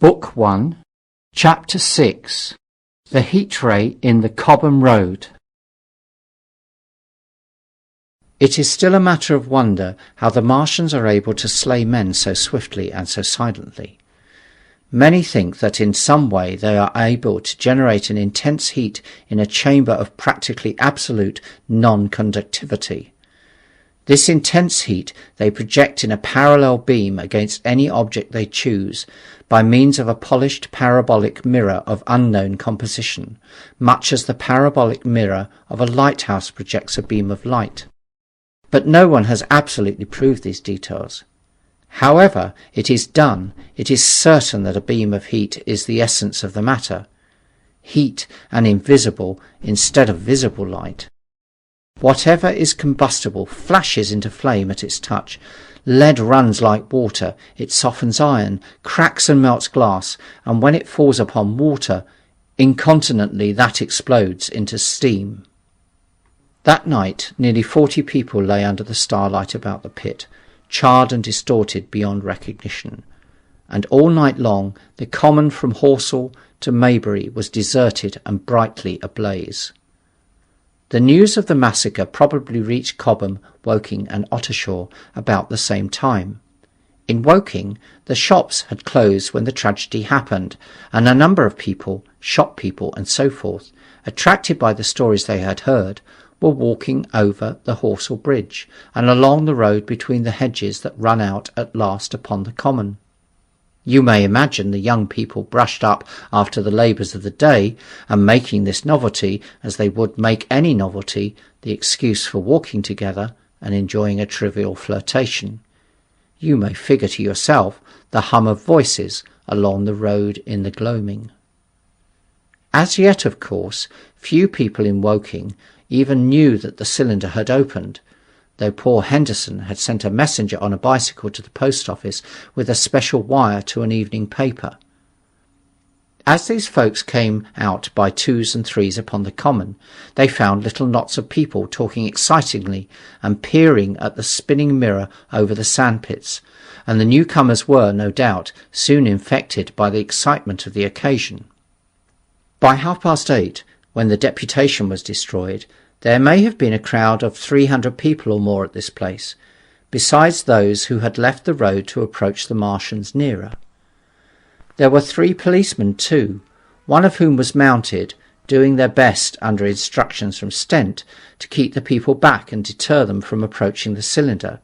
Book 1, Chapter 6, The Heat Ray in the Cobham Road. It is still a matter of wonder how the Martians are able to slay men so swiftly and so silently. Many think that in some way they are able to generate an intense heat in a chamber of practically absolute non-conductivity. This intense heat they project in a parallel beam against any object they choose by means of a polished parabolic mirror of unknown composition, much as the parabolic mirror of a lighthouse projects a beam of light. But no one has absolutely proved these details. However it is done, it is certain that a beam of heat is the essence of the matter. Heat and invisible instead of visible light. Whatever is combustible flashes into flame at its touch. Lead runs like water, it softens iron, cracks and melts glass, and when it falls upon water, incontinently that explodes into steam. That night nearly 40 people lay under the starlight about the pit, charred and distorted beyond recognition, and all night long the common from Horsell to Maybury was deserted and brightly ablaze. The news of the massacre probably reached Cobham, Woking and Ottershaw about the same time. In Woking, the shops had closed when the tragedy happened, and a number of people, shop people and so forth, attracted by the stories they had heard, were walking over the Horsell Bridge and along the road between the hedges that run out at last upon the common. You may imagine the young people brushed up after the labours of the day, and making this novelty, as they would make any novelty, the excuse for walking together and enjoying a trivial flirtation. You may figure to yourself the hum of voices along the road in the gloaming. As yet, of course, few people in Woking even knew that the cylinder had opened, though poor Henderson had sent a messenger on a bicycle to the post office with a special wire to an evening paper. As these folks came out by twos and threes upon the common, they found little knots of people talking excitingly and peering at the spinning mirror over the sandpits, and the newcomers were, no doubt, soon infected by the excitement of the occasion. By 8:30, when the deputation was destroyed, there may have been a crowd of 300 people or more at this place, besides those who had left the road to approach the Martians nearer. There were 3 policemen too, one of whom was mounted, doing their best under instructions from Stent to keep the people back and deter them from approaching the cylinder.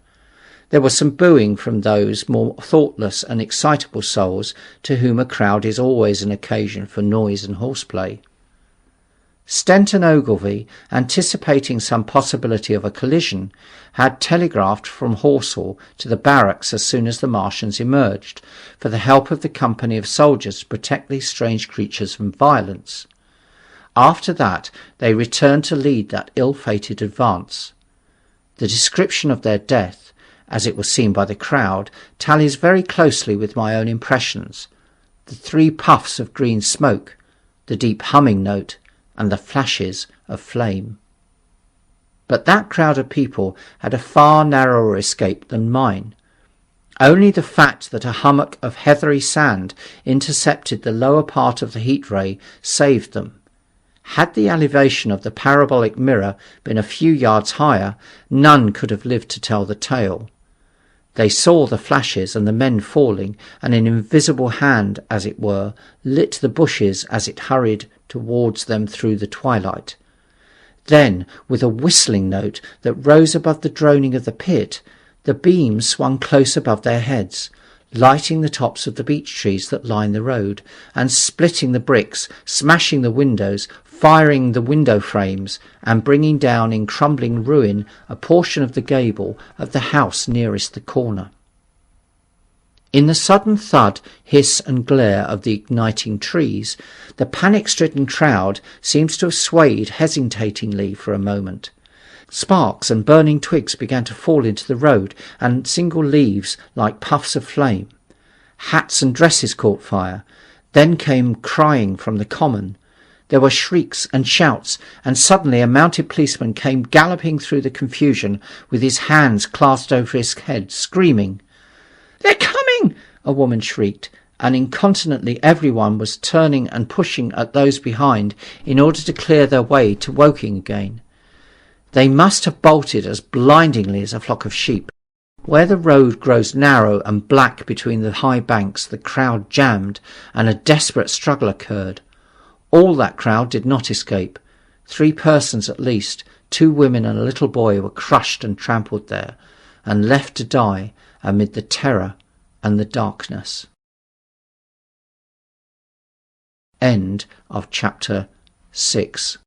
There was some booing from those more thoughtless and excitable souls to whom a crowd is always an occasion for noise and horseplay. Stent and Ogilvy, anticipating some possibility of a collision, had telegraphed from Horsell to the barracks as soon as the Martians emerged, for the help of the company of soldiers to protect these strange creatures from violence. After that they returned to lead that ill-fated advance. The description of their death, as it was seen by the crowd, tallies very closely with my own impressions. The 3 puffs of green smoke, the deep humming note, and the flashes of flame. But that crowd of people had a far narrower escape than mine. Only the fact that a hummock of heathery sand intercepted the lower part of the heat ray saved them. Had the elevation of the parabolic mirror been a few yards higher, none could have lived to tell the tale. They saw the flashes and the men falling, and an invisible hand, as it were, lit the bushes as it hurried towards them through the twilight. Then, with a whistling note that rose above the droning of the pit, the beam swung close above their heads, lighting the tops of the beech trees that line the road, and splitting the bricks, smashing the windows, firing the window frames, and bringing down in crumbling ruin a portion of the gable of the house nearest the corner. In the sudden thud, hiss and glare of the igniting trees, the panic-stricken crowd seems to have swayed hesitatingly for a moment. Sparks and burning twigs began to fall into the road, and single leaves like puffs of flame. Hats and dresses caught fire. Then came crying from the common. There were shrieks and shouts, and suddenly a mounted policeman came galloping through the confusion with his hands clasped over his head, screaming. "They're coming!" a woman shrieked, and incontinently everyone was turning and pushing at those behind in order to clear their way to Woking again. They must have bolted as blindingly as a flock of sheep. Where the road grows narrow and black between the high banks, the crowd jammed, and a desperate struggle occurred. All that crowd did not escape. 3 persons at least, 2 women and a little boy, were crushed and trampled there, and left to die amid the terror and the darkness. End of chapter 6.